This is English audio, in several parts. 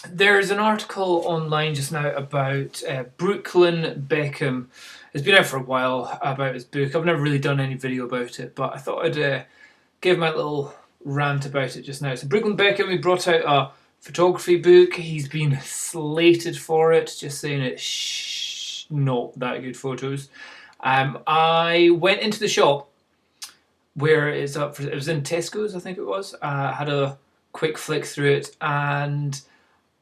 there's an article online just now about Brooklyn Beckham. It's been out for a while about his book. I've never really done any video about it, but I thought I'd give my little rant about it just now. So Brooklyn Beckham, he brought out a photography book. He's been slated for it, just saying it's not that good photos. I went into the shop where it's up for, it was in Tesco's, I think it was. Had a quick flick through it, and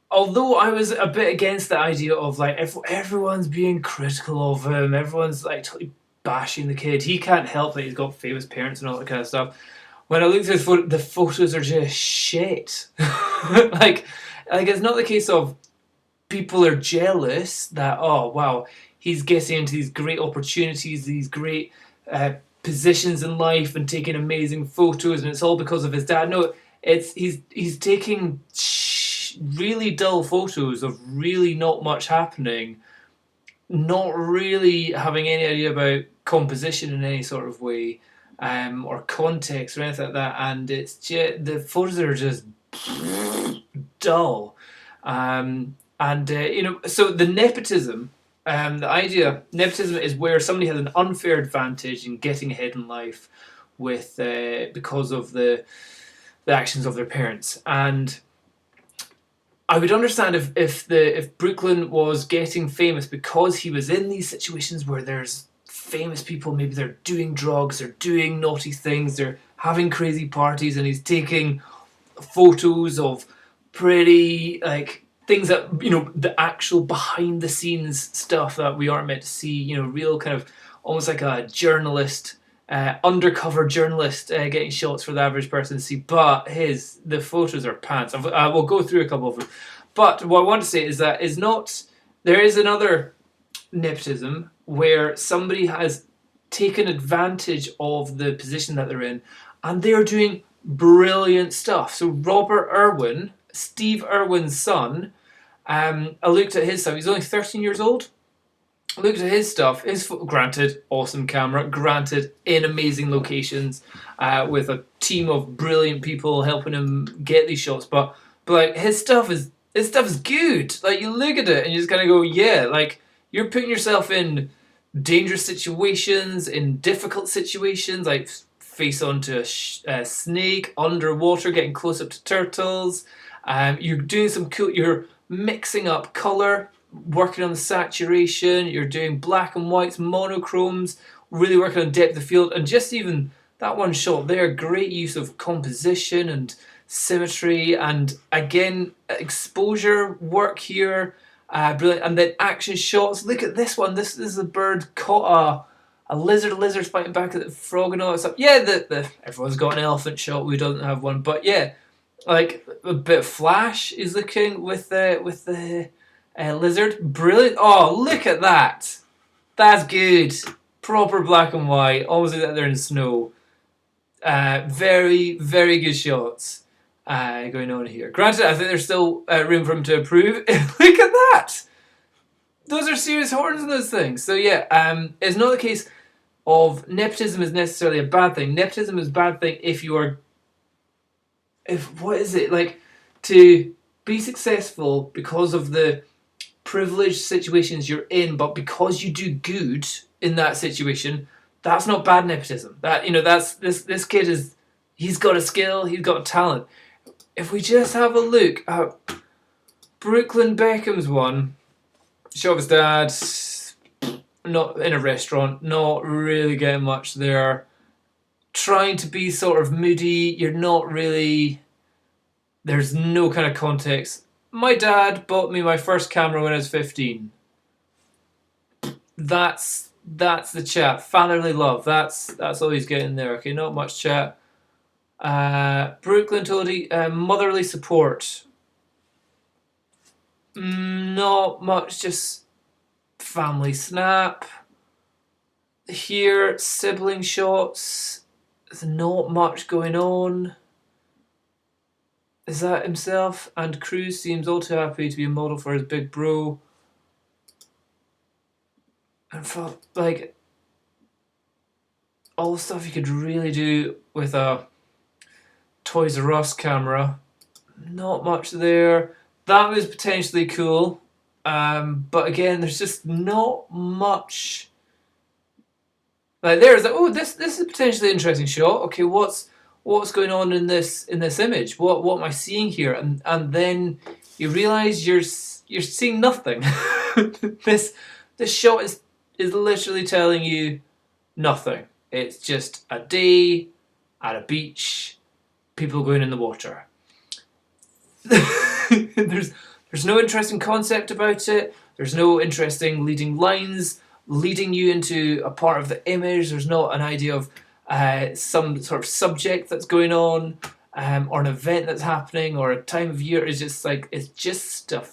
although I was a bit against the idea of like everyone's being critical of him, everyone's like totally bashing the kid. He can't help that he's got famous parents and all that kind of stuff. When I looked at the photos are just shit. like it's not the case of people are jealous that, oh wow, he's getting into these great opportunities, these great positions in life, and taking amazing photos, and it's all because of his dad. No, he's taking really dull photos of really not much happening, not really having any idea about composition in any sort of way, or context or anything like that, and it's just, the photos are just dull. So the nepotism, the idea, nepotism is where somebody has an unfair advantage in getting ahead in life with because of the actions of their parents. And I would understand if Brooklyn was getting famous because he was in these situations where there's famous people, maybe they're doing drugs, they're doing naughty things, they're having crazy parties, and he's taking photos of pretty like things that, you know, the actual behind the scenes stuff that we aren't meant to see, you know, real kind of almost like a journalist, undercover journalist getting shots for the average person to see. But the photos are pants. We'll go through a couple of them. But what I want to say is that there is another nepotism where somebody has taken advantage of the position that they're in, and they're doing brilliant stuff. So Robert Irwin, Steve Irwin's son, I looked at his stuff. He's only 13 years old. I looked at his stuff. Granted, awesome camera. Granted, in amazing locations, with a team of brilliant people helping him get these shots. But like his stuff is good. Like you look at it and you just kind of go, yeah. Like you're putting yourself in dangerous situations, in difficult situations, like face onto a snake, underwater, getting close up to turtles. You're doing some cool. You're mixing up color, working on the saturation. You're doing black and whites, monochromes, really working on depth of field, and just even that one shot there, great use of composition and symmetry, and again exposure work here. Brilliant. And then action shots. Look at this one. This is a bird caught a lizard. Lizard's fighting back at the frog and all that stuff. Yeah, everyone's got an elephant shot. We don't have one, but yeah, like a bit of Flash is looking with the lizard. Brilliant. Oh, look at that. That's good. Proper black and white. Almost like that they're in snow. Very, very good shots going on here. Granted, I think there's still room for him to improve. Look at that. Those are serious horns in those things. So yeah, it's not the case of nepotism is necessarily a bad thing. Nepotism is a bad thing if you are, what is it? Like, to be successful because of the privileged situations you're in, but because you do good in that situation, that's not bad nepotism. That, you know, that's this kid he's got a skill, he's got a talent. If we just have a look at Brooklyn Beckham's one, shot of his dad, not in a restaurant, not really getting much there, trying to be sort of moody, you're not really, there's no kind of context. My dad bought me my first camera when I was 15. That's the chat. Fatherly love. That's all he's getting there. Okay, not much chat. Brooklyn told motherly support. Not much, just family snap. Here, sibling shots. There's not much going on. Is that himself? And Cruz seems all too happy to be a model for his big bro. And for, like, all the stuff you could really do with a Toys R Us camera. Not much there. That was potentially cool. But again, there's just not much. Like there's like, oh, this is a potentially interesting shot. Okay, what's going on in this image? What am I seeing here? And then you realize you're seeing nothing. this this shot is literally telling you nothing. It's just a day at a beach, people going in the water. there's no interesting concept about it. There's no interesting leading lines leading you into a part of the image. There's not an idea of some sort of subject that's going on, or an event that's happening, or a time of year. It's just like it's just a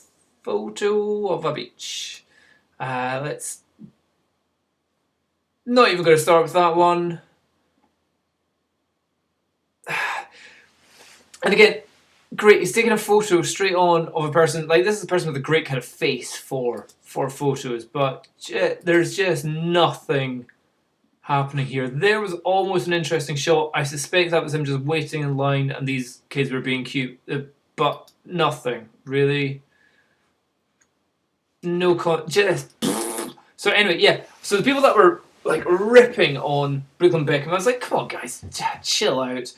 photo of a beach. Let's not even going to start with that one. And again, great. He's taking a photo straight on of a person. Like this is a person with a great kind of face for photos, but there's just nothing happening here. There was almost an interesting shot. I suspect that was him just waiting in line, and these kids were being cute, but nothing really. No just. So anyway, yeah. So the people that were like ripping on Brooklyn Beckham, I was like, come on, guys, chill out.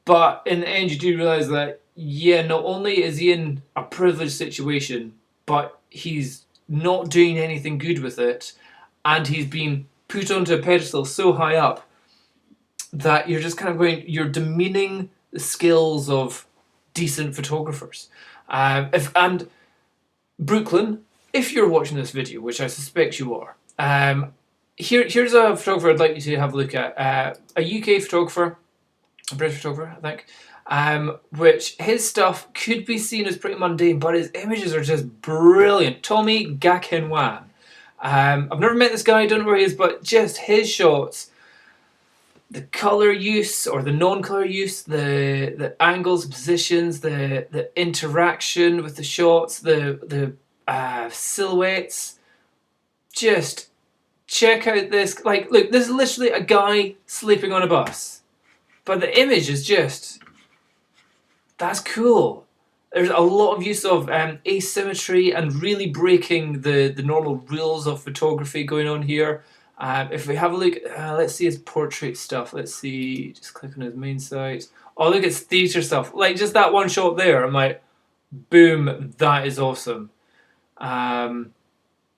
But in the end, you do realise that, yeah, not only is he in a privileged situation, but he's not doing anything good with it, and he's been put onto a pedestal so high up that you're just kind of you're demeaning the skills of decent photographers. And Brooklyn, if you're watching this video, which I suspect you are, here's a photographer I'd like you to have a look at. A UK photographer, a British photographer, I think, which his stuff could be seen as pretty mundane, but his images are just brilliant. Tommy Gakenwan. I've never met this guy, don't know where he is, but just his shots, the colour use or the non-colour use, the angles, positions, the interaction with the shots, the silhouettes, just check out this. Like, look, this is literally a guy sleeping on a bus. But the image is just, that's cool. There's a lot of use of asymmetry and really breaking the normal rules of photography going on here. If we have a look, let's see his portrait stuff. Let's see, just click on his main site. Oh, look, it's theatre stuff. Like, just that one shot there, I'm like, boom, that is awesome.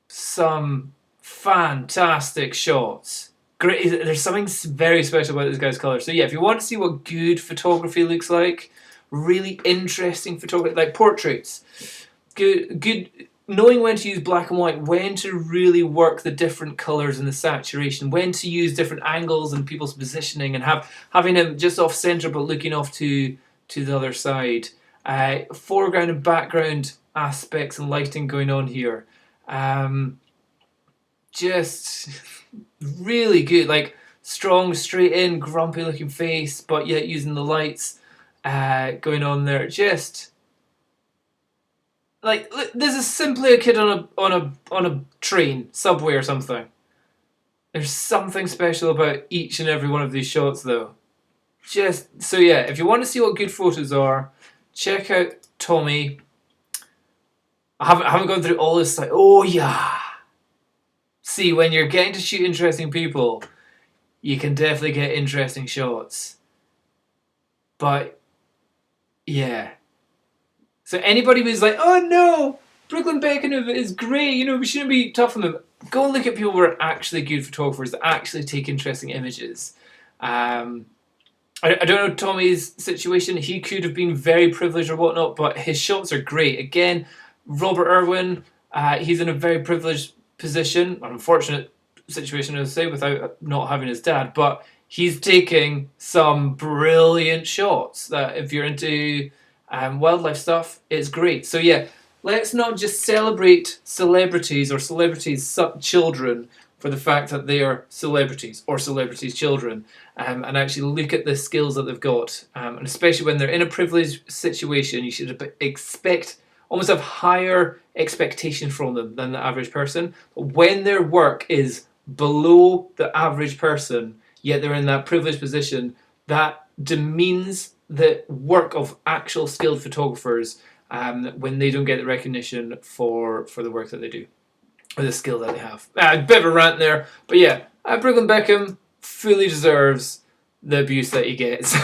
Some fantastic shots. Great. There's something very special about this guy's colour. So yeah, if you want to see what good photography looks like, really interesting photography, like portraits, good knowing when to use black and white, when to really work the different colours and the saturation, when to use different angles and people's positioning, and having him just off centre but looking off to the other side. Foreground and background aspects and lighting going on here. Just really good, like strong, straight in, grumpy looking face, but yet using the lights going on there. Just like, this is simply a kid on a train, subway or something. There's something special about each and every one of these shots, though. Just so yeah, if you want to see what good photos are, check out Tommy. I haven't gone through all this. Like, oh yeah. See, when you're getting to shoot interesting people, you can definitely get interesting shots. But yeah. So anybody who's like, oh no, Brooklyn Beckhams is great, we shouldn't be tough on them. Go and look at people who are actually good photographers that actually take interesting images. I don't know Tommy's situation. He could have been very privileged or whatnot, but his shots are great. Again, Robert Irwin, he's in a very privileged position, an unfortunate situation, as I say, without not having his dad, but he's taking some brilliant shots that if you're into wildlife stuff, it's great. So yeah, let's not just celebrate celebrities or celebrities' children for the fact that they are celebrities or celebrities' children, and actually look at the skills that they've got, and especially when they're in a privileged situation, you should expect, almost have higher expectation from them than the average person. But when their work is below the average person, yet they're in that privileged position, that demeans the work of actual skilled photographers when they don't get the recognition for the work that they do, or the skill that they have. A bit of a rant there, but yeah, Brooklyn Beckham fully deserves the abuse that he gets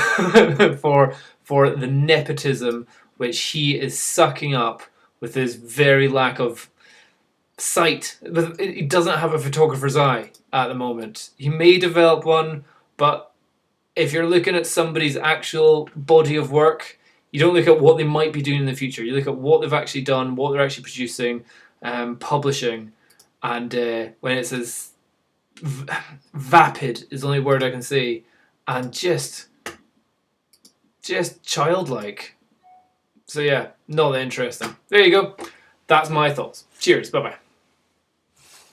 for the nepotism which he is sucking up with his very lack of sight. He doesn't have a photographer's eye at the moment. He may develop one, but if you're looking at somebody's actual body of work, you don't look at what they might be doing in the future. You look at what they've actually done, what they're actually producing, publishing, and when it says vapid is the only word I can say, and just childlike. So yeah, not that interesting. There you go. That's my thoughts. Cheers. Bye bye.